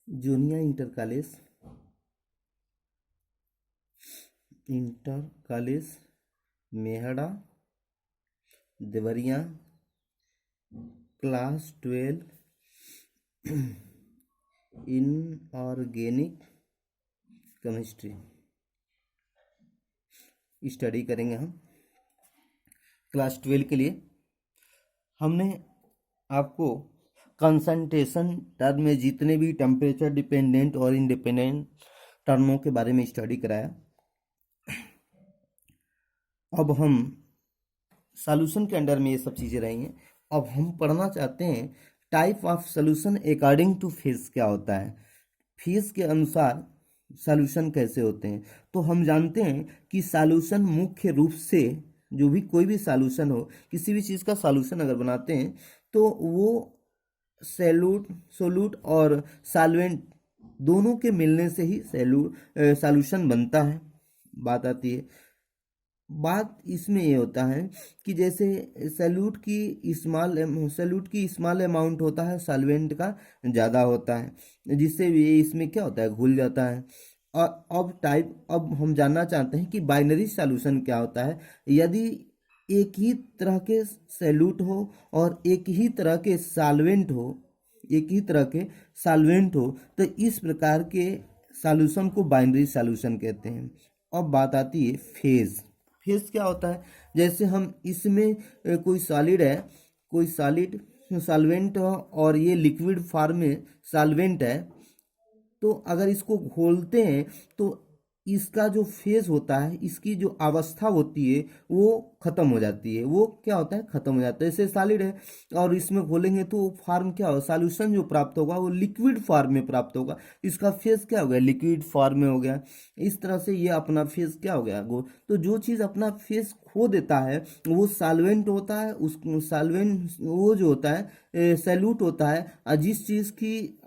Junia inter college Mehda Deoria class 12 inorganic chemistry study करेंगे हम class 12 के लिए। हमने आपको कंसंट्रेशन टर्म में जितने भी टेम्परेचर डिपेंडेंट और इंडिपेंडेंट टर्मों के बारे में स्टडी कराया। अब हम सॉल्यूशन के अंडर में ये सब चीज़ें रही हैं। अब हम पढ़ना चाहते हैं type of solution according two phase क्या होता है, फेज के अनुसार सॉल्यूशन कैसे होते हैं। तो हम जानते हैं कि सॉल्यूशन मुख्य रूप से जो भी कोई भी सॉल्यूशन हो, किसी भी चीज़ का सॉल्यूशन अगर बनाते हैं तो वो सोलूट और सॉल्वेंट दोनों के मिलने से ही सॉल्यूशन बनता है। बात इसमें ये होता है कि जैसे सॉल्यूट की स्मॉल अमाउंट होता है, सॉल्वेंट का ज़्यादा होता है, जिससे ये इसमें क्या होता है, घुल जाता है। और अब हम जानना चाहते हैं कि बाइनरी सॉल्यूशन क्या होता है। यदि एक ही तरह के सॉल्यूट हो और एक ही तरह के सॉल्वेंट हो तो इस प्रकार के सॉल्यूशन को बाइनरी सॉल्यूशन कहते हैं। अब बात आती है फेज क्या होता है। जैसे हम इसमें कोई सॉलिड सॉल्वेंट और ये लिक्विड फॉर्म में सॉल्वेंट है, तो अगर इसको घोलते हैं तो इसका जो फेज होता है, इसकी जो अवस्था होती है वो खत्म हो जाती है। वो क्या होता है, खत्म हो जाता है। जैसे सॉलिड है और इसमें घोलेंगे तो फॉर्म क्या होगा, सॉल्यूशन जो प्राप्त होगा वो लिक्विड फॉर्म में प्राप्त होगा। इसका फेज क्या हो गया, लिक्विड फॉर्म में हो गया। इस तरह से ये अपना फेज क्या हो गया, तो जो चीज़ अपना फेज खो देता है वो सॉल्वेंट होता है। उस सॉल्वेंट वो जो होता है सैल्यूट होता है, और जिस चीज़ की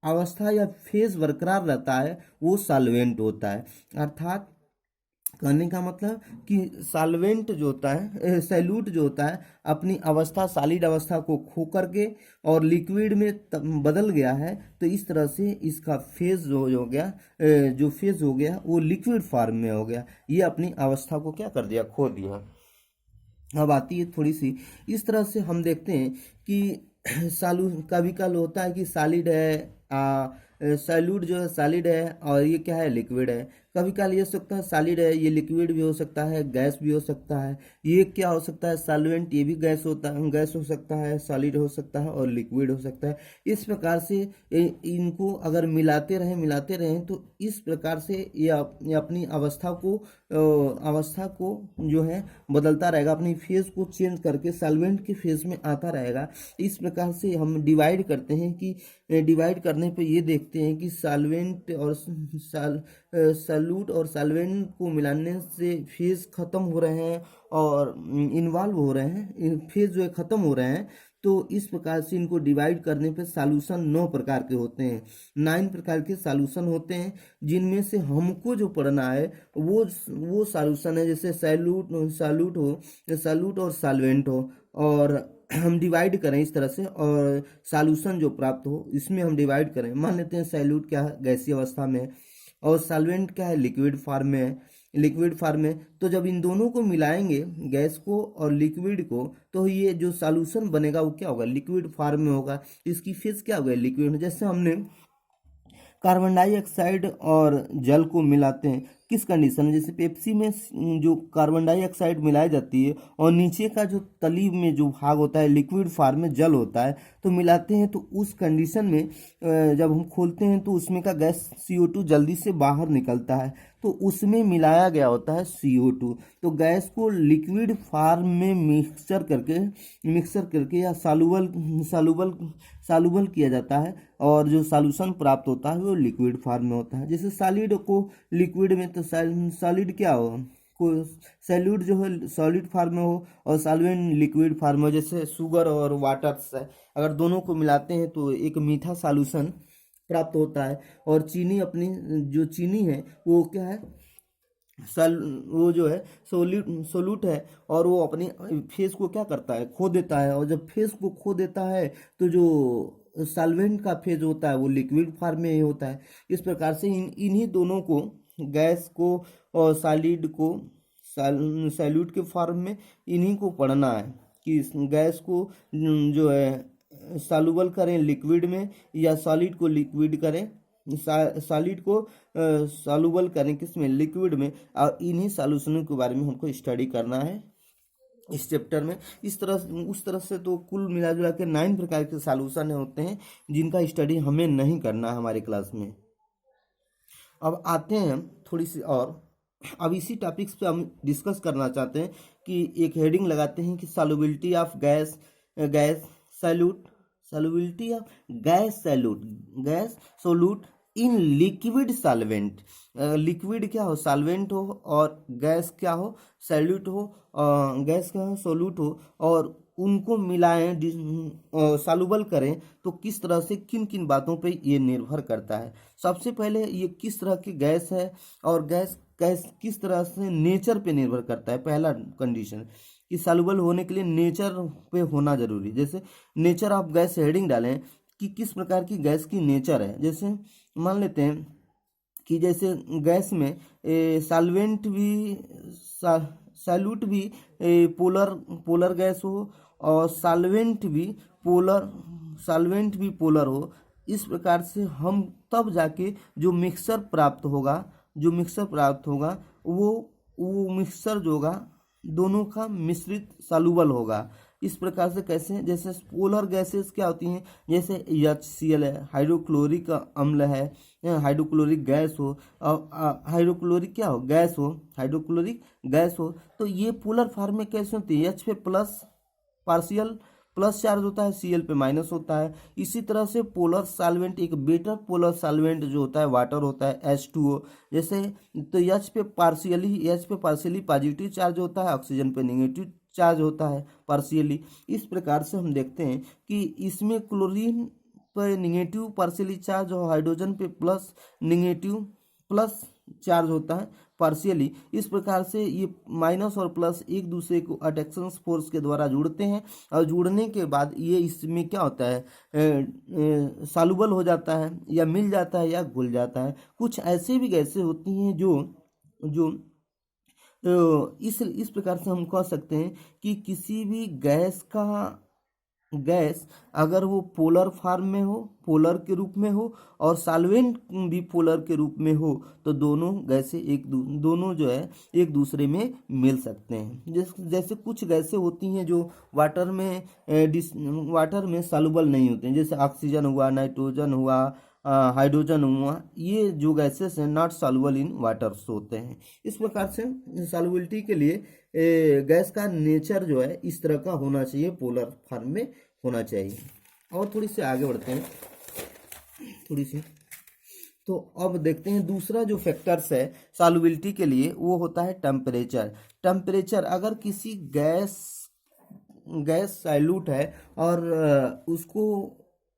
अवस्था या फेज बरकरार रहता है वो सॉल्वेंट होता है। अर्थात कहने का मतलब कि सॉल्वेंट जो होता है, सैल्यूट जो होता है, अपनी अवस्था सॉलिड अवस्था को खो करके और लिक्विड में बदल गया है। तो इस तरह से इसका फेज जो फेज हो गया वो लिक्विड फॉर्म में हो गया। ये अपनी अवस्था को क्या कर दिया, खो दिया। अब आती है थोड़ी सी, इस तरह से हम देखते हैं कि कभी कल होता है कि सॉलिड है, सैल्यूट जो है सॉलिड है और ये क्या है, लिक्विड है। कभी कल ये हो सकता है सॉलिड है, ये लिक्विड भी हो सकता है, गैस भी हो सकता है। ये क्या हो सकता है, सॉल्वेंट, ये भी गैस हो सकता है, सॉलिड हो सकता है और लिक्विड हो सकता है। इस प्रकार से इनको अगर मिलाते रहें तो इस प्रकार से ये अपनी अवस्था को जो है बदलता रहेगा, अपनी फेज को चेंज करके सॉल्वेंट के फेज में आता रहेगा। इस प्रकार से हम डिवाइड करते हैं कि डिवाइड करने पे ये देखते हैं कि सॉल्वेंट और सॉल्यूट और सॉल्वेंट को मिलाने से फेज खत्म हो रहे हैं और इन्वॉल्व हो रहे हैं, फेज जो है खत्म हो रहे हैं। तो इस प्रकार से इनको डिवाइड करने पे सॉल्यूशन 9 प्रकार के होते हैं, 9 प्रकार के सॉल्यूशन होते हैं, जिनमें से हमको जो पढ़ना है वो सॉल्यूशन है। जैसे सॉल्यूट और सॉल्वेंट हो, और हम डिवाइड करें इस तरह से, और सॉल्यूशन जो प्राप्त हो इसमें हम डिवाइड करें। मान लेते हैं सॉल्यूट क्या है, गैसीय अवस्था में है, और सॉल्वेंट क्या है, लिक्विड फॉर्म में। तो जब इन दोनों को मिलाएंगे, गैस को और लिक्विड को, तो ये जो सॉल्यूशन बनेगा वो क्या होगा, लिक्विड फॉर्म में होगा। इसकी फेज क्या होगा, लिक्विड। जैसे हमने कार्बन डाइऑक्साइड और जल को मिलाते हैं किस कंडीशन में, जैसे पेप्सी में जो कार्बन डाइऑक्साइड मिलाई जाती है और नीचे का जो तली में जो भाग होता है लिक्विड फॉर्म में जल होता है, तो मिलाते हैं। तो उस कंडीशन में जब हम खोलते हैं तो उसमें का गैस CO2 जल्दी से बाहर निकलता है, तो उसमें मिलाया गया होता है CO2। तो गैस को लिक्विड फॉर्म में मिक्सर करके या सालुबल किया जाता है, और जो सॉल्यूशन प्राप्त होता है वो लिक्विड फॉर्म में होता है। जैसे सॉलिड को लिक्विड में, तो सॉलिड क्या हो, को सैल्यूट जो है सॉलिड फॉर्म में हो और सॉल्वेंट लिक्विड फॉर्म में। जैसे शुगर और वाटर से अगर दोनों को मिलाते हैं तो एक मीठा सॉल्यूशन प्राप्त होता है। और जो चीनी है वो क्या है, वो जो है सोल्यूट है, और वो अपनी फेस को क्या करता है, खो देता है। और जब फेस को खो देता है तो जो सॉल्वेंट का फेज होता है वो लिक्विड फॉर्म में ही होता है। इस प्रकार से इन्हीं दोनों को, गैस को और सॉलिड को, सॉल्यूट के फॉर्म में इन्हीं को पढ़ना है कि इस गैस को जो है सॉल्युबल करें लिक्विड में, या सॉलिड को लिक्विड करें, सॉलिड को सॉल्युबल करें किसमें, लिक्विड में। और इन्हीं सॉल्यूशनों के बारे में हमको स्टडी करना है इस चैप्टर में। इस तरह उस तरह से तो कुल मिला जुला के 9 प्रकार के सॉल्यूशन होते हैं जिनका स्टडी हमें नहीं करना है हमारे क्लास में। अब आते हैं हम थोड़ी सी और, अब इसी टॉपिक्स पे हम डिस्कस करना चाहते हैं कि एक हेडिंग लगाते हैं कि solubility of gas, gas solute, solubility of gas solute, gas solute in liquid solvent. Liquid क्या हो, सॉल्वेंट हो, और गैस क्या हो, सॉल्यूट हो, गैस क्या हो, सोल्यूट हो, और उनको मिलाएं, सॉल्युबल करें तो किस तरह से, किन किन बातों पे ये निर्भर करता है। सबसे पहले ये किस तरह की गैस है, और गैस गैस किस तरह से नेचर पे निर्भर करता है। पहला कंडीशन कि सॉल्युबल होने के लिए नेचर पे होना जरूरी। जैसे नेचर ऑफ गैस हेडिंग डालें कि किस प्रकार की गैस की नेचर है। जैसे मान लेते हैं कि जैसे गैस में सॉल्वेंट भी, सॉल्यूट भी पोलर पोलर गैस हो, और सॉल्वेंट भी पोलर हो। इस प्रकार से हम तब जाके जो मिक्सचर प्राप्त होगा, वो मिक्सचर जो होगा दोनों का मिश्रित सॉल्युबल होगा। इस प्रकार से कैसे, जैसे पोलर गैसेस क्या होती हैं, जैसे HCl है, हाइड्रोक्लोरिक अम्ल है, हाइड्रोक्लोरिक गैस हो, और हाइड्रोक्लोरिक क्या हो, गैस हो, हाइड्रोक्लोरिक गैस हो, तो ये पोलर फॉर्म में कैसे होती है, H पे प्लस पार्शियल प्लस चार्ज होता है, Cl पे माइनस होता है। इसी तरह से पोलर सॉल्वेंट, एक बेटर पोलर सॉल्वेंट जो होता है वाटर होता है, H2O। जैसे तो H पे पार्शियली पॉजिटिव चार्ज होता है, ऑक्सीजन पे नेगेटिव चार्ज होता है पार्शियली। इस प्रकार से हम देखते हैं कि इसमें क्लोरीन पे नेगेटिव पार्शियली चार्ज और हाइड्रोजन पे प्लस चार्ज होता है पार्शियली। इस प्रकार से ये माइनस और प्लस एक दूसरे को अट्रैक्शन फोर्स के द्वारा जुड़ते हैं, और जुड़ने के बाद ये इसमें क्या होता है, सॉल्युबल हो जाता है, या मिल जाता है, या घुल जाता है। कुछ ऐसे भी गैसें होती हैं जो इस प्रकार से हम कह सकते हैं कि किसी भी गैस अगर वो पोलर फॉर्म में हो, पोलर के रूप में हो, और सॉल्वेंट भी पोलर के रूप में हो, तो दोनों गैसें दोनों जो है एक दूसरे में मिल सकते हैं। जैसे कुछ गैसें होती हैं जो वाटर में सॉल्युबल नहीं होते हैं, जैसे ऑक्सीजन हुआ, नाइट्रोजन हुआ, हाइड्रोजन हुआ, ये जो गैसेस हैं नॉट सॉल्युबल इन वाटर होते हैं। इस प्रकार से सॉल्युबिलिटी के लिए गैस का नेचर जो है इस तरह का होना चाहिए, पोलर फॉर्म में होना चाहिए। और थोड़ी सी आगे बढ़ते हैं, तो अब देखते हैं दूसरा जो फैक्टर्स है सॉल्युबिलिटी के लिए, वो होता है टेम्परेचर। अगर किसी गैस सॉल्यूट है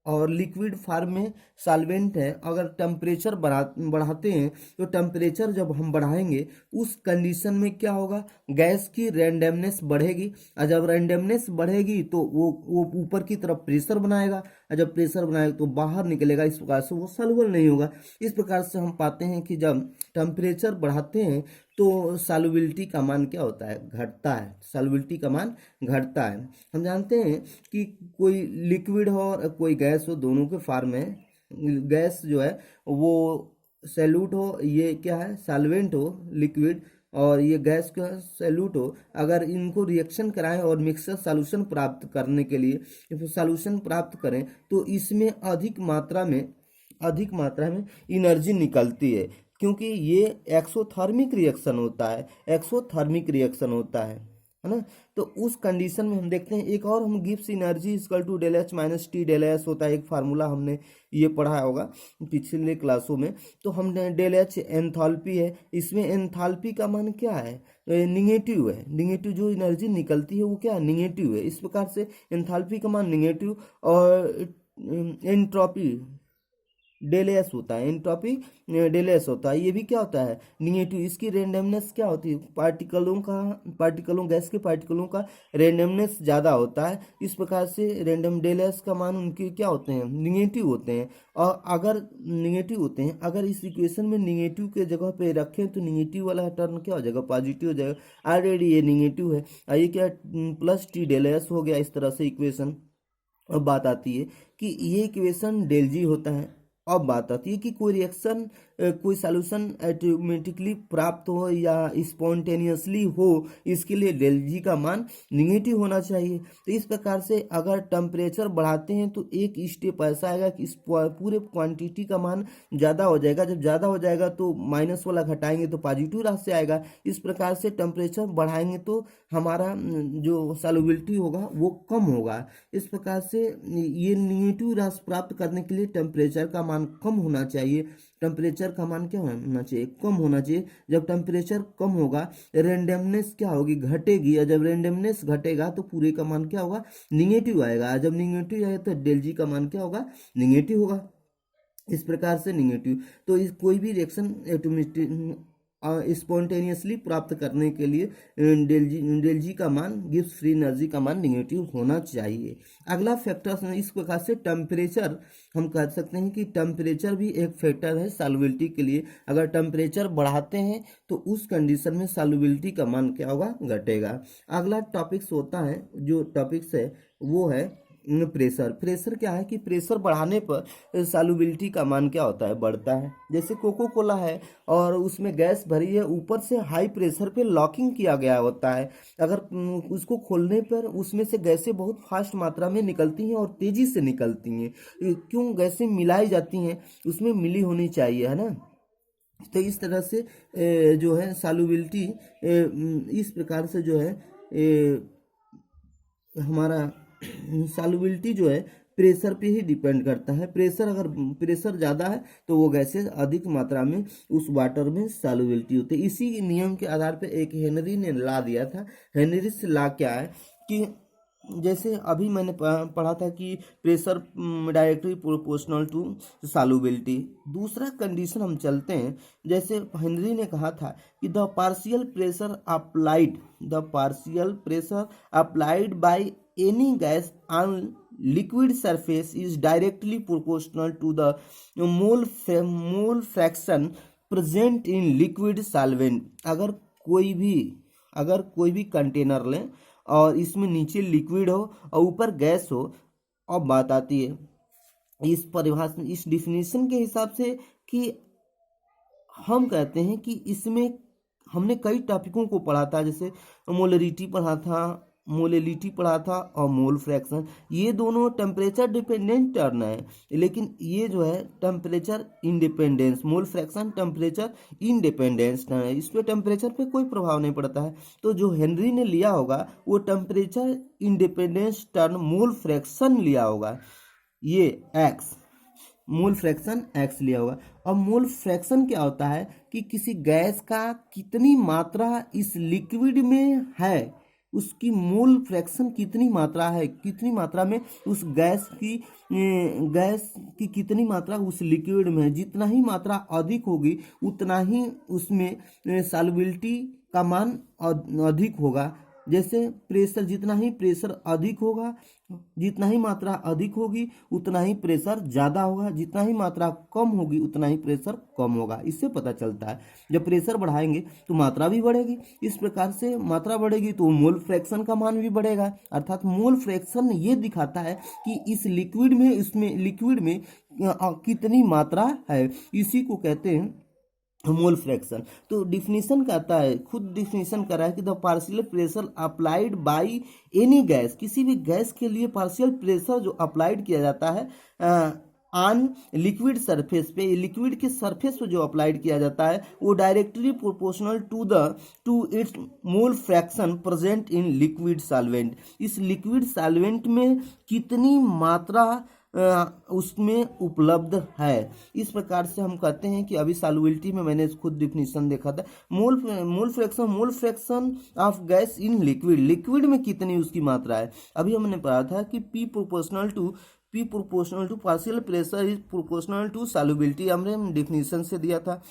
और लिक्विड फॉर्म में सॉल्वेंट है, अगर टेम्परेचर बढ़ाते हैं, तो टेम्परेचर जब हम बढ़ाएंगे उस कंडीशन में क्या होगा, गैस की रैंडमनेस बढ़ेगी, और जब रैंडमनेस बढ़ेगी तो वो ऊपर की तरफ प्रेशर बनाएगा, और जब प्रेशर बनाएगा तो बाहर निकलेगा। इस प्रकार से वो सॉल्युबल नहीं होगा। इस प्रकार से हम पाते हैं कि जब टेम्परेचर बढ़ाते हैं तो सॉल्युबिलिटी का मान क्या होता है, घटता है। सॉल्युबिलिटी का मान घटता है। हम जानते हैं कि कोई लिक्विड हो और कोई गैस हो, दोनों के फॉर्म में गैस जो है वो सॉल्यूट हो, ये क्या है, सॉल्वेंट हो लिक्विड, और ये गैस का सॉल्यूट हो। अगर इनको रिएक्शन कराएं और मिक्सर सॉल्यूशन प्राप्त करने के लिए सॉल्यूशन प्राप्त करें, तो इसमें अधिक मात्रा में एनर्जी निकलती है, क्योंकि ये एक्सोथर्मिक रिएक्शन होता है ना। तो उस कंडीशन में हम देखते हैं एक और, हम Gibbs energy equal to del H minus T del S होता है। एक फार्मूला हमने ये पढ़ा होगा पिछले क्लासों में। तो हमने डेल एच एंथैल्पी है, इसमें एंथैल्पी का मान क्या है, निगेटिव है। निगेटिव जो एनर्जी निकलती है वो क्या है, निगेटिव है। इस प्रकार से एंथैल्पी का मान निगेटिव, और एंट्रोपी डेलेस होता है, एंट्रोपी डेलेस होता है। ये भी क्या होता है, निगेटिव। इसकी रेंडमनेस क्या होती है, पार्टिकलों गैस के पार्टिकलों का रेंडमनेस ज़्यादा होता है। इस प्रकार से रेंडम डेलेस का मान उनके क्या होते हैं, निगेटिव होते हैं। और अगर निगेटिव होते हैं, अगर इस इक्वेशन में निगेटिव के जगह पे रखें तो निगेटिव वाला टर्म क्या हो जाएगा, पॉजिटिव हो जाएगा। ऑलरेडी ये निगेटिव है, ये क्या प्लस टी डेलेस हो गया। इस तरह से इक्वेशन। अब बात आती है कि ये इक्वेशन डेल जी होता है। अब बात आती है कि कोई रिएक्शन, कोई सॉल्यूशन ऑटोमेटिकली प्राप्त हो या स्पॉन्टेनियसली हो, इसके लिए डेल जी का मान निगेटिव होना चाहिए। तो इस प्रकार से अगर टेम्परेचर बढ़ाते हैं तो एक स्टेप ऐसा आएगा कि इस पूरे क्वांटिटी का मान ज़्यादा हो जाएगा। जब ज़्यादा हो जाएगा तो माइनस वाला घटाएंगे तो पॉजिटिव राशि आएगा। इस प्रकार से टेम्परेचर बढ़ाएंगे तो हमारा जो सॉल्युबिलिटी होगा वो कम होगा। इस प्रकार से ये निगेटिव राशि प्राप्त करने के लिए टेम्परेचर का मान कम होना चाहिए। टेम्परेचर का मान क्या होना चाहिए, कम होना चाहिए। जब टेम्परेचर कम होगा रेंडमनेस क्या होगी, घटेगी। और जब रेंडमनेस घटेगा तो पूरे का मान क्या होगा, निगेटिव आएगा। जब निगेटिव आएगा तो डेल जी का मान क्या होगा, निगेटिव होगा। इस प्रकार से निगेटिव। तो इस कोई भी रिएक्शन स्पॉन्टेनियसली प्राप्त करने के लिए डेल जी का मान, गिब्स फ्री एनर्जी का मान निगेटिव होना चाहिए। अगला फैक्टर, इस प्रकार से टेम्परेचर, हम कह सकते हैं कि टेम्परेचर भी एक फैक्टर है सॉल्युबिलिटी के लिए। अगर टेम्परेचर बढ़ाते हैं तो उस कंडीशन में सॉल्युबिलिटी का मान क्या होगा, घटेगा। अगला टॉपिक्स होता है, जो टॉपिक्स है वो है प्रेशर। प्रेशर क्या है कि प्रेशर बढ़ाने पर सॉल्युबिलिटी का मान क्या होता है, बढ़ता है। जैसे कोको कोला है और उसमें गैस भरी है, ऊपर से हाई प्रेशर पे लॉकिंग किया गया होता है। अगर उसको खोलने पर उसमें से गैसें बहुत फास्ट मात्रा में निकलती हैं और तेजी से निकलती हैं। क्यों, गैसें मिलाई जाती हैं, उसमें मिली होनी चाहिए, है ना। तो इस तरह से जो है सॉल्युबिलिटी इस प्रकार से जो है हमारा सॉल्युबिलिटी जो है प्रेशर पे ही डिपेंड करता है। अगर प्रेशर ज़्यादा है तो वो गैसेस अधिक मात्रा में उस वाटर में सॉल्युबिलिटी होती है। इसी नियम के आधार पर एक हेनरी ने ला दिया था। हेनरीज ला क्या है कि जैसे अभी मैंने पढ़ा था कि pressure directly proportional to solubility. दूसरा कंडीशन हम चलते हैं, जैसे हेनरी ने कहा था कि the partial pressure applied by any gas on liquid surface is directly proportional to the mole fraction present in liquid solvent. अगर कोई भी कंटेनर लें और इसमें नीचे लिक्विड हो और ऊपर गैस हो, अब बात आती है इस परिभाषा, इस डिफिनीशन के हिसाब से कि हम कहते हैं कि इसमें हमने कई टॉपिकों को पढ़ा था, जैसे मोलेलिटी पढ़ा था और मोल फ्रैक्शन। ये दोनों टेम्परेचर डिपेंडेंट टर्म है, लेकिन ये जो है temperature independence, mole fraction temperature independence है, इस पे टेम्परेचर पे कोई प्रभाव नहीं पड़ता है। तो जो हेनरी ने लिया होगा वो temperature independence term mole fraction लिया होगा, ये एक्स, मोल फ्रैक्शन एक्स लिया होगा। अब मोल फ्रैक्शन क्या होता है कि किसी गैस का कितनी मात्रा इस लिक्विड में है, उसकी मोल फ्रैक्शन कितनी मात्रा है, कितनी मात्रा में उस गैस की कितनी मात्रा उस लिक्विड में है। जितना ही मात्रा अधिक होगी उतना ही उसमें सॉल्युबिलिटी का मान अधिक होगा। जैसे प्रेशर, जितना ही प्रेशर अधिक होगा, जितना ही मात्रा अधिक होगी उतना ही प्रेशर ज़्यादा होगा, जितना ही मात्रा कम होगी उतना ही प्रेशर कम होगा। इससे पता चलता है जब प्रेशर बढ़ाएंगे तो मात्रा भी बढ़ेगी। इस प्रकार से मात्रा बढ़ेगी तो मोल फ्रैक्शन का मान भी बढ़ेगा। अर्थात मोल फ्रैक्शन ये दिखाता है कि इस लिक्विड में कितनी मात्रा है, इसी को कहते हैं मोल फ्रैक्शन। तो डिफिनीशन कहता है, खुद डिफिनीशन कर रहा है कि the partial pressure applied by any gas, किसी भी गैस के लिए पार्शियल प्रेशर जो अप्लाइड किया जाता है ऑन लिक्विड सरफेस पे, लिक्विड के सरफेस पे जो अप्लाइड किया जाता है वो directly proportional to its mole fraction present in liquid solvent. इस लिक्विड सॉल्वेंट में कितनी मात्रा उसमें उपलब्ध है। इस प्रकार से हम कहते हैं कि अभी सॉल्युबिलिटी में मैंने खुद डिफिनीशन देखा था, mole fraction of gas in liquid में कितनी उसकी मात्रा है। अभी हमने पढ़ा था कि P proportional to P proportional to partial pressure is proportional to solubility. हमने डेफिनेशन से दिया था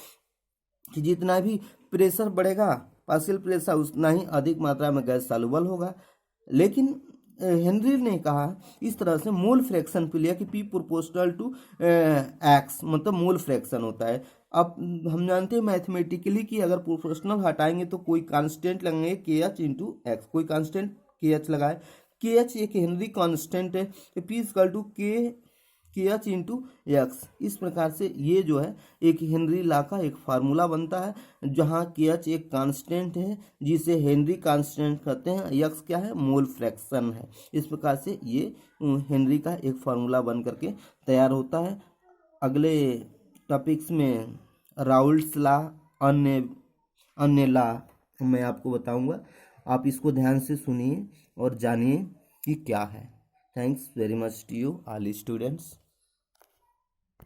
कि जितना भी प्रेशर बढ़ेगा पार्शियल प्रेशर उतना ही अधिक मात्रा में गैस सॉल्युबल होगा। लेकिन हेनरी ने कहा इस तरह से मोल फ्रैक्शन पे लिया कि P प्रोपोर्शनल टू एक्स, मतलब मोल फ्रैक्शन होता है। अब हम जानते हैं मैथमेटिकली कि अगर प्रोपोर्शनल हटाएंगे तो कोई कांस्टेंट लगेंगे के एच इंटू एक्स, कोई कांस्टेंट के एच लगाए। के एच एक हेनरी कांस्टेंट है, तो P इक्वल टू के एच इंटू एक्स। इस प्रकार से ये जो है एक हेनरी लॉ का एक फार्मूला बनता है जहाँ के एच एक कांस्टेंट है जिसे हेनरी कांस्टेंट कहते हैं, एक्स क्या है, मोल फ्रैक्शन है। इस प्रकार से ये हेनरी का एक फार्मूला बन करके तैयार होता है। अगले टॉपिक्स में राउल्ट्स लॉ, अन्य अन्य लॉ मैं आपको बताऊंगा। आप इसको ध्यान से सुनिए और जानिए कि क्या है। Thanks very much to you all students.